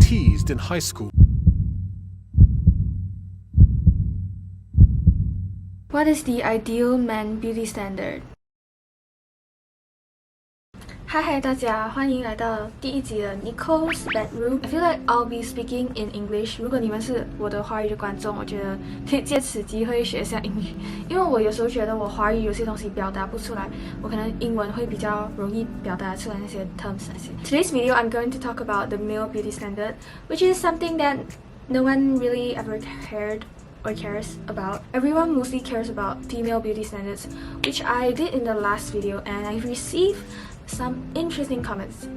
teased in high school. What is the ideal man beauty standard? Hi 大家，欢迎来到第一集的 Nicole's Bedroom. I feel like I'll be speaking in English. 如果你们是我的华语的观众，我觉得可以借此机会学一下英语，因为我有时候觉得我华语有些东西表达不出来，我可能英文会比较容易表达出来那些 terms 那些。Today's video, I'm going to talk about the male beauty standard, which is something that no one really ever cared or cares about. Everyone mostly cares about female beauty standards, which I did in the last video, and I received some interesting comments.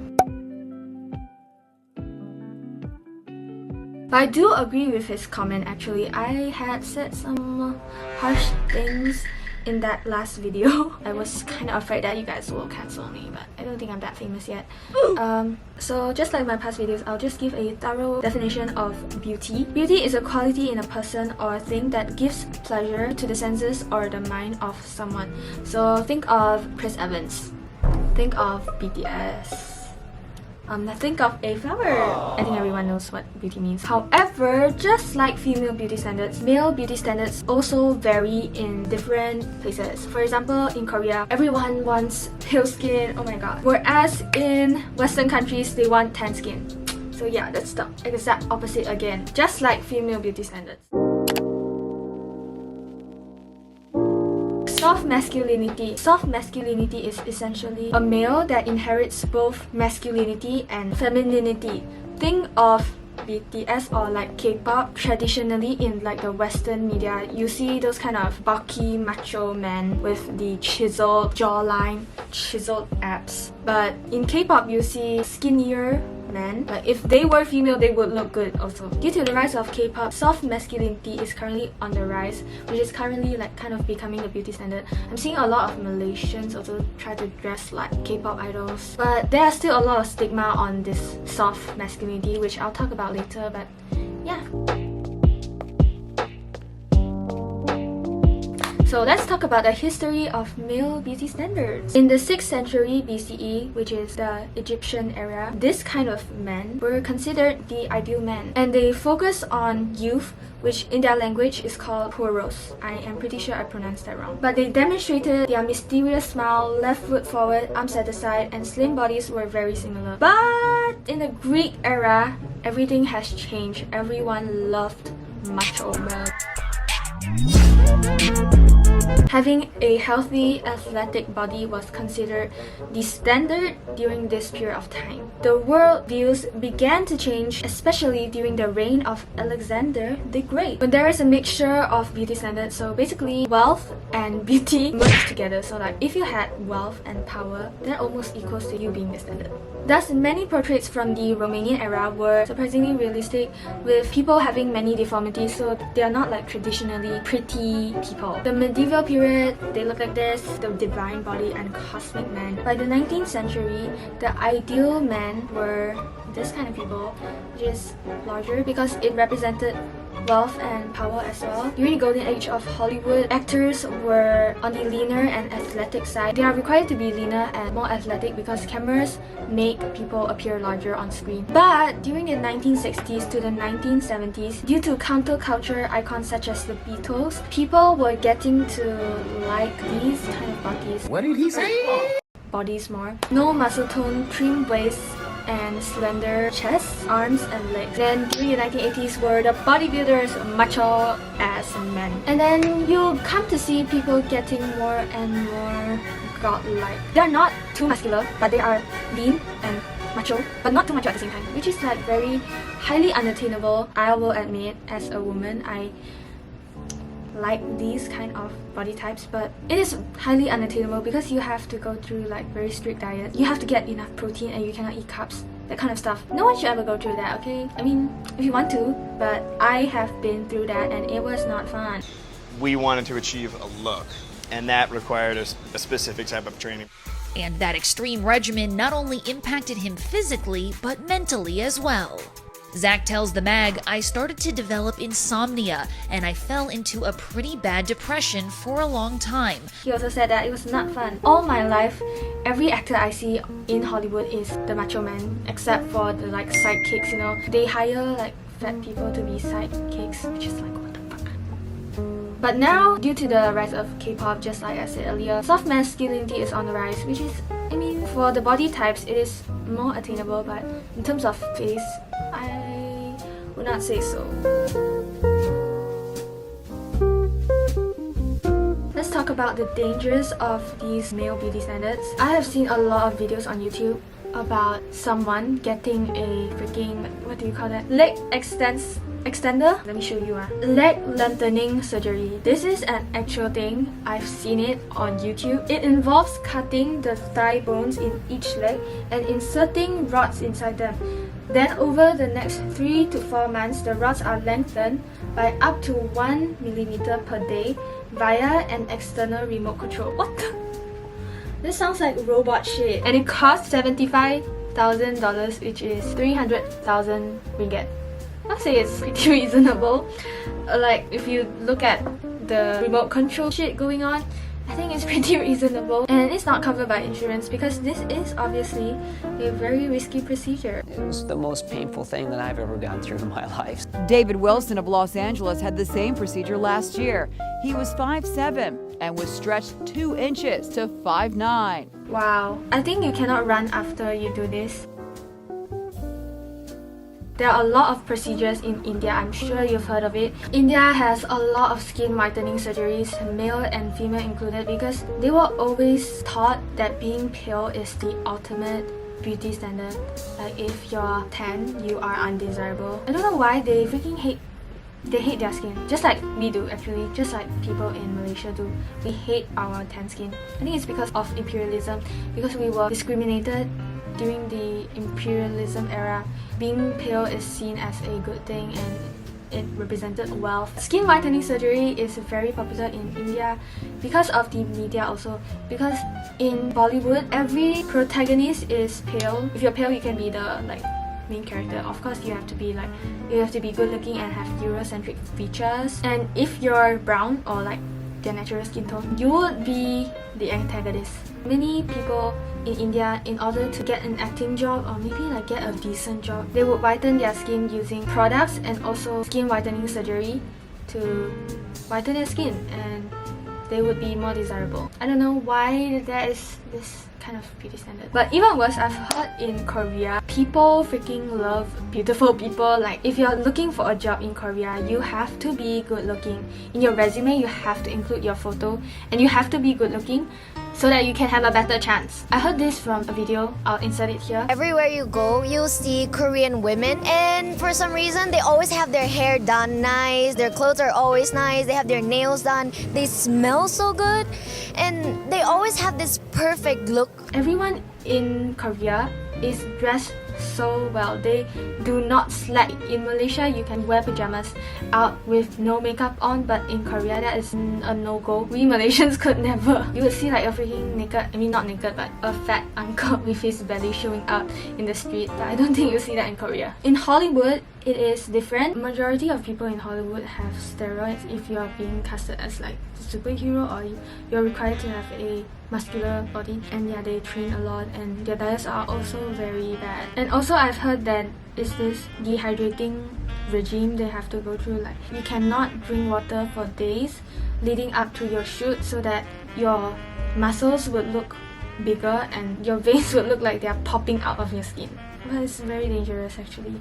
But I do agree with his comment actually. I had said some harsh things in that last video. I was kind of afraid that you guys will cancel me, but I don't think I'm that famous yet. So just like my past videos, I'll just give a thorough definition of beauty. Beauty is a quality in a person or a thing that gives pleasure to the senses or the mind of someone. So think of Chris Evans. Think of BTS. Think of a flower. I think everyone knows what beauty means. However, just like female beauty standards, male beauty standards also vary in different places. For example, in Korea, everyone wants pale skin, oh my god. Whereas in Western countries, they want tan skin. So yeah, that's the exact opposite again. Just like female beauty standards. Soft masculinity. Soft masculinity is essentially a male that inherits both masculinity and femininity. Think of BTS or like K-pop. Traditionally in like the Western media, you see those kind of bulky macho men with the chiseled jawline, chiseled abs. But in K-pop, you see skinnier men. But if they were female, they would look good also. Due to the rise of K-pop, soft masculinity is currently on the rise, which is currently like kind of becoming the beauty standard. I'm seeing a lot of Malaysians also try to dress like K-pop idols, but there are still a lot of stigma on this soft masculinity, which I'll talk about later. But yeah. So let's talk about the history of male beauty standards. In the 6th century BCE, which is the Egyptian era, this kind of men were considered the ideal man, and they focus on youth, which in their language is called poros. I am pretty sure I pronounced that wrong. But they demonstrated their mysterious smile, left foot forward, arms at the side, and slim bodies were very similar. But in the Greek era, everything has changed. Everyone loved macho men. Having a healthy, athletic body was considered the standard during this period of time. The world views began to change, especially during the reign of Alexander the Great, when there is a mixture of beauty standards. So basically, wealth and beauty merged together. So like, if you had wealth and power, that almost equals to you being the standard. Thus, many portraits from the Romanian era were surprisingly realistic, with people having many deformities, so they are not like traditionally pretty people. The medieval period, they look like this, the divine body and cosmic man. By the 19th century, the ideal men were this kind of people, which is larger because it represented wealth and power as well. During the golden age of Hollywood, actors were on the leaner and athletic side. They are required to be leaner and more athletic because cameras make people appear larger on screen. But during the 1960s to the 1970s, due to counterculture icons such as the Beatles, people were getting to like these kind of bodies. What did he say? Bodies more. No muscle tone, trim waist, and slender chests, arms, and legs. Then during the 1980s were the bodybuilders, macho ass men. And then you'll come to see people getting more and more godlike. They're not too muscular, but they are lean and macho, but not too macho at the same time, which is like very highly unattainable. I will admit, as a woman, I like these kind of body types, but it is highly unattainable because you have to go through like very strict diet. You have to get enough protein and you cannot eat carbs, that kind of stuff. No one should ever go through that, okay? I mean, if you want to, but I have been through that and it was not fun. We wanted to achieve a look, and that required a specific type of training. And that extreme regimen not only impacted him physically, but mentally as well. Zach tells the mag, "I started to develop insomnia and I fell into a pretty bad depression for a long time." He also said that it was not fun. All my life, every actor I see in Hollywood is the macho man, except for the like sidekicks, you know. They hire like fat people to be sidekicks, which is like, what the fuck. But now, due to the rise of K-pop, just like I said earlier, soft masculinity is on the rise, which is, I mean, for the body types, it is more attainable, but in terms of face, I would not say so. Let's talk about the dangers of these male beauty standards. I have seen a lot of videos on YouTube about someone getting a freaking, what do you call that? Leg extender? Let me show you. Leg lengthening surgery. This is an actual thing. I've seen it on YouTube. It involves cutting the thigh bones in each leg and inserting rods inside them. Then over the next 3 to 4 months, the rods are lengthened by up to 1 millimeter per day via an external remote control. What the? This sounds like robot shit. And it costs $75,000, which is 300,000 ringgit. I'll say it's pretty reasonable. Like, if you look at the remote control shit going on, I think it's pretty reasonable. And it's not covered by insurance because this is obviously a very risky procedure. It was the most painful thing that I've ever gone through in my life. David Wilson of Los Angeles had the same procedure last year. He was 5'7" and was stretched 2 inches to 5'9". Wow. I think you cannot run after you do this. There are a lot of procedures in India, I'm sure you've heard of it. India has a lot of skin whitening surgeries, male and female included, because they were always taught that being pale is the ultimate beauty standard. Like, if you're tan, you are undesirable. I don't know why they freaking hate their skin, just like we do actually, just like people in Malaysia do. We hate our tan skin. I think it's because of imperialism, because we were discriminated during the imperialism era. Being pale is seen as a good thing and it represented wealth. Skin whitening surgery is very popular in India because of the media also. Because in Bollywood, every protagonist is pale. If you're pale, you can be the main character. Of course, you have to be good looking and have Eurocentric features. And if you're brown or like their natural skin tone, you would be the antagonist. Many people in India, in order to get an acting job or maybe like get a decent job, they would whiten their skin using products and also skin whitening surgery to whiten their skin, and they would be more desirable. I don't know why there is this kind of beauty standard. But even worse, I've heard in Korea, people freaking love beautiful people. Like, if you're looking for a job in Korea, you have to be good looking. In your resume, you have to include your photo and you have to be good looking so that you can have a better chance. I heard this from a video, I'll insert it here. Everywhere you go, you'll see Korean women, and for some reason, they always have their hair done nice, their clothes are always nice, they have their nails done, they smell so good, and they always have this perfect look. Everyone in Korea is dressed so well. They do not slack. In Malaysia, you can wear pajamas out with no makeup on, but in Korea, that is a no-go. We Malaysians could never. You would see like a freaking naked, I mean not naked, but a fat uncle with his belly showing out in the street. But I don't think you see that in Korea. In Hollywood, it is different. Majority of people in Hollywood have steroids if you are being casted as like a superhero, or you're required to have a muscular body, and yeah, they train a lot and their diets are also very bad. And also I've heard that it's this dehydrating regime they have to go through. Like, you cannot drink water for days leading up to your shoot so that your muscles would look bigger and your veins would look like they're popping out of your skin. But it's very dangerous actually.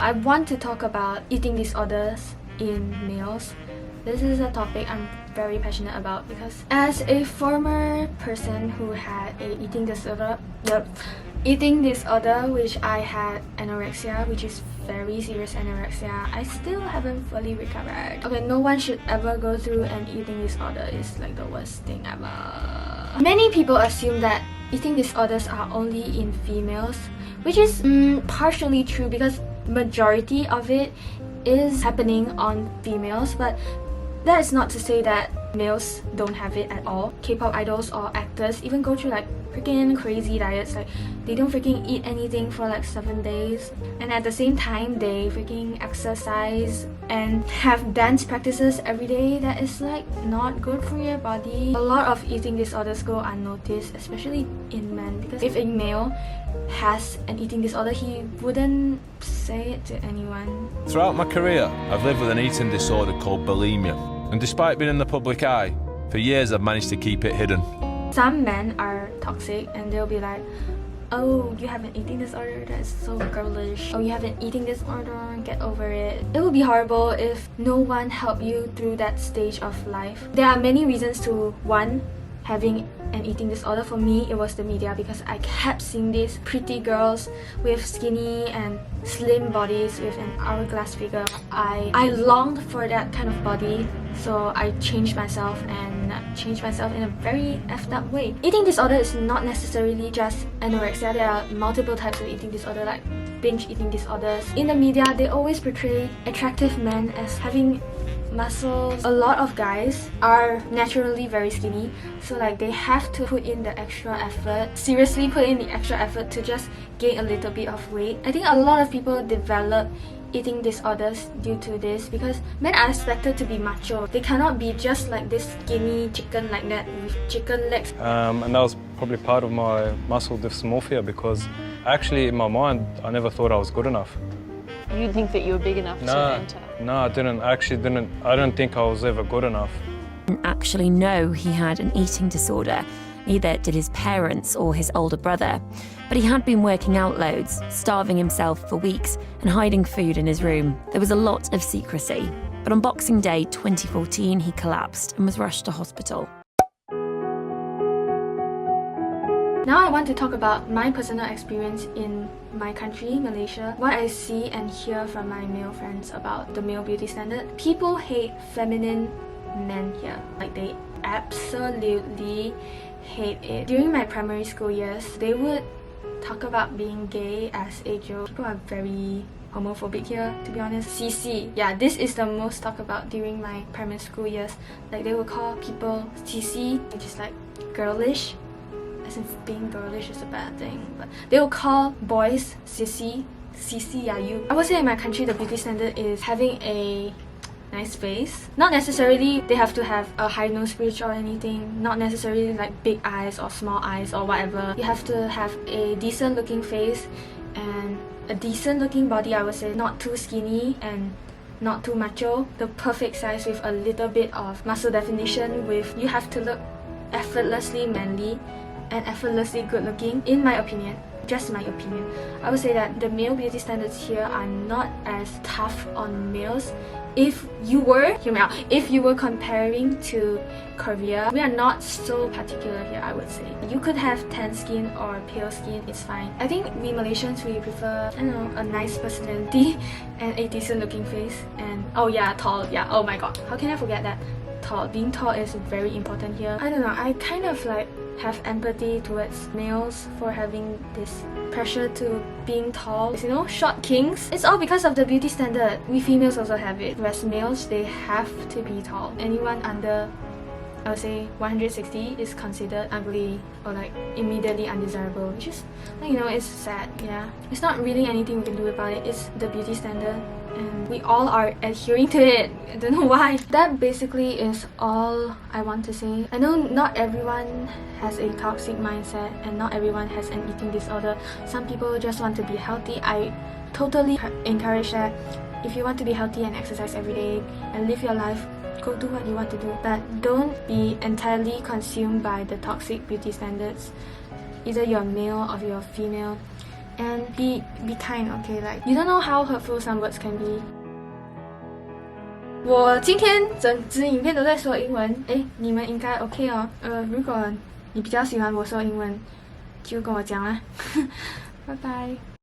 I want to talk about eating disorders in males. This is a topic I'm very passionate about because as a former person who had a eating disorder, which I had anorexia, which is very serious anorexia, I still haven't fully recovered. Okay, no one should ever go through an eating disorder. It's like the worst thing ever. Many people assume that eating disorders are only in females, which is partially true because majority of it is happening on females, but That is not to say that males don't have it at all. K-pop idols or actors even go through like freaking crazy diets. Like they don't freaking eat anything for like 7 days, and at the same time they freaking exercise and have dance practices every day that is like not good for your body. A lot of eating disorders go unnoticed, especially in men, because if a male has an eating disorder, he wouldn't say it to anyone. Throughout my career, I've lived with an eating disorder called bulimia, and despite being in the public eye, for years I've managed to keep it hidden. Some men are toxic and they'll be like, oh, you have an eating disorder? That's so girlish. Oh, you have an eating disorder? Get over it. It would be horrible if no one helped you through that stage of life. There are many reasons to one, having an eating disorder. For me, it was the media, because I kept seeing these pretty girls with skinny and slim bodies with an hourglass figure. I longed for that kind of body, so I changed myself, and changed myself in a very effed up way. Eating disorder is not necessarily just anorexia. There are multiple types of eating disorder, like binge eating disorders. In the media, they always portray attractive men as having muscles. A lot of guys are naturally very skinny, so like they have to put in the extra effort, seriously put in the extra effort to just gain a little bit of weight. I think a lot of people develop eating disorders due to this, because men are expected to be macho. They cannot be just like this skinny chicken like that with chicken legs. And that was probably part of my muscle dysmorphia, because actually in my mind I never thought I was good enough. You didn't think that you were big enough to enter? No, I didn't. I actually didn't. I don't think I was ever good enough. Didn't actually know he had an eating disorder. Neither did his parents or his older brother. But he had been working out loads, starving himself for weeks and hiding food in his room. There was a lot of secrecy. But on Boxing Day 2014, he collapsed and was rushed to hospital. Now I want to talk about my personal experience in my country, Malaysia. What I see and hear from my male friends about the male beauty standard. People hate feminine men here. Like they absolutely hate it. During my primary school years, they would talk about being gay as a joke. People are very homophobic here, to be honest. CC, yeah, this is the most talked about during my primary school years. Like they would call people CC, which is like girlish. As if being girlish is a bad thing, but they will call boys sissy, CC are you. I would say in my country the beauty standard is having a nice face. Not necessarily they have to have a high nose bridge or anything, not necessarily like big eyes or small eyes or whatever. You have to have a decent looking face and a decent looking body, I would say. Not too skinny and not too macho. The perfect size with a little bit of muscle definition. With you have to look effortlessly manly and effortlessly good looking, in my opinion. Just my opinion. I would say that the male beauty standards here are not as tough on males. If you were, hear me out, if you were comparing to Korea, we are not so particular here, I would say. You could have tan skin or pale skin, it's fine. I think we Malaysians, we prefer, I don't know, a nice personality and a decent looking face. And oh yeah, tall, yeah, oh my god, how can I forget that? Tall. Being tall is very important here. I don't know, I kind of like have empathy towards males for having this pressure to being tall. You know, short kings. It's all because of the beauty standard. We females also have it. Whereas males, they have to be tall. Anyone under, I would say, 160 is considered ugly or like immediately undesirable. Which is, you know, it's sad, yeah. It's not really anything we can do about it. It's the beauty standard. And we all are adhering to it. I don't know why. That basically is all I want to say. I know not everyone has a toxic mindset and not everyone has an eating disorder. Some people just want to be healthy. I totally encourage that. If you want to be healthy and exercise every day and live your life, go do what you want to do. But don't be entirely consumed by the toxic beauty standards. Either you're male or you're female. And be kind, okay? Like, you don't know how hurtful some words can be. 我今天整支影片都在说英文，你们应该 OK 哦。如果你比较喜欢我说英文，就跟我讲啦。拜拜。